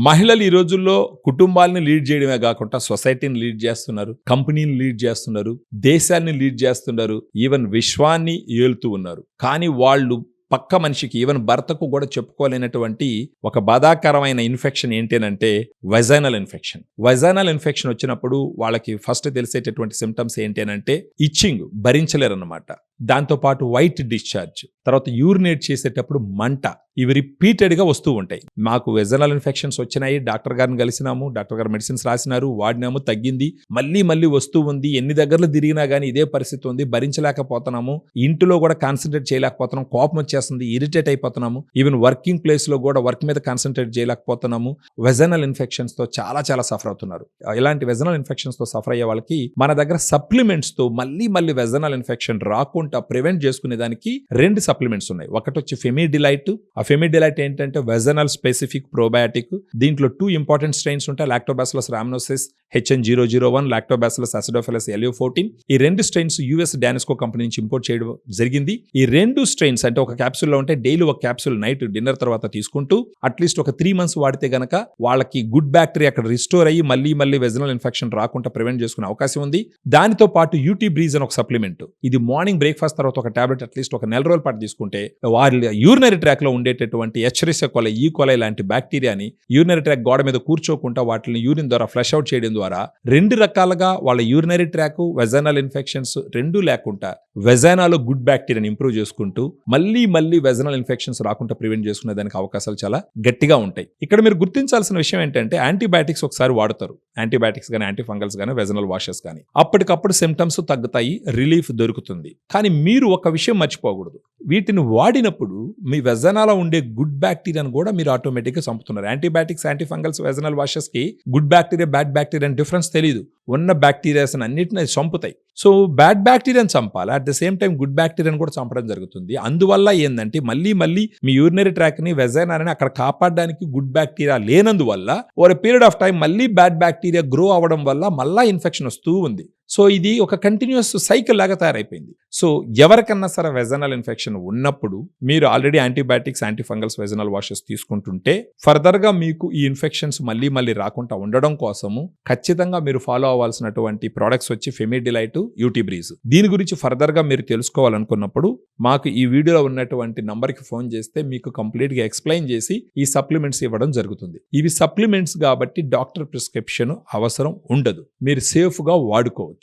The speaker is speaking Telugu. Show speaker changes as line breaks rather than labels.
మహిళలు ఈ రోజుల్లో కుటుంబాలని లీడ్ చేయడమే కాకుండా సొసైటీని లీడ్ చేస్తున్నారు, కంపెనీని లీడ్ చేస్తున్నారు, దేశాన్ని లీడ్ చేస్తున్నారు, ఈవెన్ విశ్వాన్ని ఏలుతూ ఉన్నారు. కానీ వాళ్ళు పక్క మనిషికి ఈవెన్ భర్తకు కూడా చెప్పుకోలేనటువంటి ఒక బాధాకరమైన ఇన్ఫెక్షన్ ఏంటంటే వెజైనల్ ఇన్ఫెక్షన్. వెజైనల్ ఇన్ఫెక్షన్ వచ్చినప్పుడు వాళ్ళకి ఫస్ట్ తెలిసేటటువంటి సిమ్టమ్స్ ఏంటంటే ఇచ్చింగ్, భరించలేరన్నమాట. దాంతోపాటు వైట్ డిశ్చార్జ్, తర్వాత యూరినేట్ చేసేటప్పుడు మంట, ఇవి రిపీటెడ్గా వస్తూ ఉంటాయి. మాకు వెజనల్ ఇన్ఫెక్షన్స్ వచ్చినాయి, డాక్టర్ గారిని కలిసినాము, డాక్టర్ గారు మెడిసిన్స్ రాసినారు, వాడినాము, తగ్గింది, మళ్ళీ వస్తూ ఉంది, ఎన్ని దగ్గరలు తిరిగినా కానీ ఇదే పరిస్థితి ఉంది, భరించలేకపోతున్నాము, ఇంటిలో కూడా కాన్సన్ట్రేట్ చేయలేకపోతున్నాం, కోపం వచ్చేస్తుంది, ఇరిటేట్ అయిపోతున్నాము, ఈవెన్ వర్కింగ్ ప్లేస్లో కూడా వర్క్ మీద కాన్సన్ట్రేట్ చేయలేకపోతున్నాము. వెజనల్ ఇన్ఫెక్షన్స్తో చాలా సఫర్ అవుతున్నారు. ఇలాంటి వెజనల్ ఇన్ఫెక్షన్స్తో సఫర్ అయ్యే వాళ్ళకి మన దగ్గర సప్లిమెంట్స్తో మళ్ళీ వెజనల్ ఇన్ఫెక్షన్ రాకుండా ప్రివెంట్ చేసుకునే దానికి 2 సప్లిమెంట్స్ ఉన్నాయి. ఒకటి వచ్చి ఫెమిడిలైట్. ఆ ఫెమిడిలైట్ ఏంటంటే వెజనల్ స్పెసిఫిక్ ప్రోబయాటిక్. దీంట్లో 2 ఇంపార్టెంట్ స్ట్రెయిన్స్ ఉంటాయి, lactobacillus rhamnosus HN001, lactobacillus acidophilus LU14. ఈ 2 స్ట్రెయిన్స్ US డానిస్కో కంపెనీ నుంచి ఇంపోర్ట్ చేయడం జరిగింది. ఈ 2 స్ట్రెయిన్స్ అంటే ఒక క్యాప్సూల్లో ఉంటే డైలీ ఒక క్యాప్సూల్ నైట్ డిన్నర్ తర్వాత తీసుకుంటూ అట్లీస్ట్ ఒక 3 months వాడితే గనక వాళ్ళకి గుడ్ బ్యాక్టీరియా అక్కడ రిస్టోర్ అయ్యి మళ్ళీ వెజనల్ ఇన్ఫెక్షన్ రాకుండా ప్రివెంట్ చేసుకునే అవకాశం ఉంది. దానితో పాటు యూటీ బ్రీజ్ అని ఒక సప్లిమెంట్. ఇది మార్నింగ్ బ్రేక్ఫాస్ట్ తర్వాత ఒక టాబ్లెట్ అట్లీస్ట్ ఒక 4 రోజుల పాటు తీసుకుంటే వాళ్ళ యూరినరీ ట్రాక్ లో ఉండేటటువంటి ఎచ్చెరిసియా కొలై, ఈ కొలై లాంటి బ్యాక్టీరియాని యూరినరీ ట్రాక్ గోడ మీద కూర్చోకుండా వాటిని యూరిన్ ద్వారా ఫ్లష్ అవుట్ చేయడం ద్వారా 2 రకాలుగా వాళ్ళ యూరినరీ ట్రాక్, వెజైనల్ ఇన్ఫెక్షన్స్ 2 లేకుండా వెజైనాలో గుడ్ బ్యాక్టీరియాని ఇంప్రూవ్ చేసుకుంటూ మళ్ళీ వెజైనల్ ఇన్ఫెక్షన్స్ రాకుండా ప్రివెంట్ చేసుకునే దానికి అవకాశాలు చాలా గట్టిగా ఉంటాయి. ఇక్కడ మీరు గుర్తించాల్సిన విషయం ఏంటంటే యాంటీబయాటిక్స్ ఒకసారి వాడతారు, యాంటీబయాటిక్స్ కానీ యాంటీఫంగల్స్ కానీ వెజైనల్ వాషెస్ కానీ, అప్పటికప్పుడు సిమ్టమ్స్ తగ్గుతాయి, రిలీఫ్ దొరుకుతుంది. కానీ మీరు ఒక విషయం మర్చిపోకూడదు, వీటిని వాడినప్పుడు మీ వెజనాలో ఉండే గుడ్ బ్యాక్టీరియాను కూడా మీరు ఆటోమేటిక్గా చంపుతున్నారు. యాంటీబయాటిక్స్, యాంటీఫంగల్స్, వెజనల్ వాషెస్ కి good bacteria, bad bacteria difference తెలియదు. ఉన్న బ్యాక్టీరియాస్ అన్నిటిని చంపుతాయి. సో బ్యాడ్ బ్యాక్టీరియాని చంపాలి, at the same time good బ్యాక్టీరియాని కూడా చంపడం జరుగుతుంది. అందువల్ల ఏంటంటే మళ్ళీ మీ యూరినరీ ట్రాక్ ని, వెజైనాని అక్కడ కాపాడడానికి గుడ్ బ్యాక్టీరియా లేనందువల్ల over a period of time మళ్ళీ బ్యాడ్ బ్యాక్టీరియా గ్రో అవ్వడం వల్ల మళ్ళా ఇన్ఫెక్షన్ వస్తూ ఉంది. సో ఇది ఒక కంటిన్యూస్ సైకిల్ లాగా తయారైపోయింది. సో ఎవరికన్నా సరే వెజనల్ ఇన్ఫెక్షన్ ఉన్నప్పుడు మీరు already antibiotics, antifungals, vaginal washes తీసుకుంటుంటే ఫర్దర్గా మీకు ఈ ఇన్ఫెక్షన్స్ మళ్ళీ రాకుండా ఉండడం కోసము ఖచ్చితంగా మీరు ఫాలో అవ్వాల్సినటువంటి ప్రోడక్ట్స్ వచ్చి ఫెమిడిలైట్, యూటీ బ్రీజ్. దీని గురించి ఫర్దర్గా మీరు తెలుసుకోవాలనుకున్నప్పుడు మాకు ఈ వీడియోలో ఉన్నటువంటి నంబర్కి ఫోన్ చేస్తే మీకు కంప్లీట్గా ఎక్స్ప్లెయిన్ చేసి ఈ సప్లిమెంట్స్ ఇవ్వడం జరుగుతుంది. ఇవి సప్లిమెంట్స్ కాబట్టి డాక్టర్ ప్రిస్క్రిప్షన్ అవసరం ఉండదు, మీరు సేఫ్గా వాడుకోవచ్చు.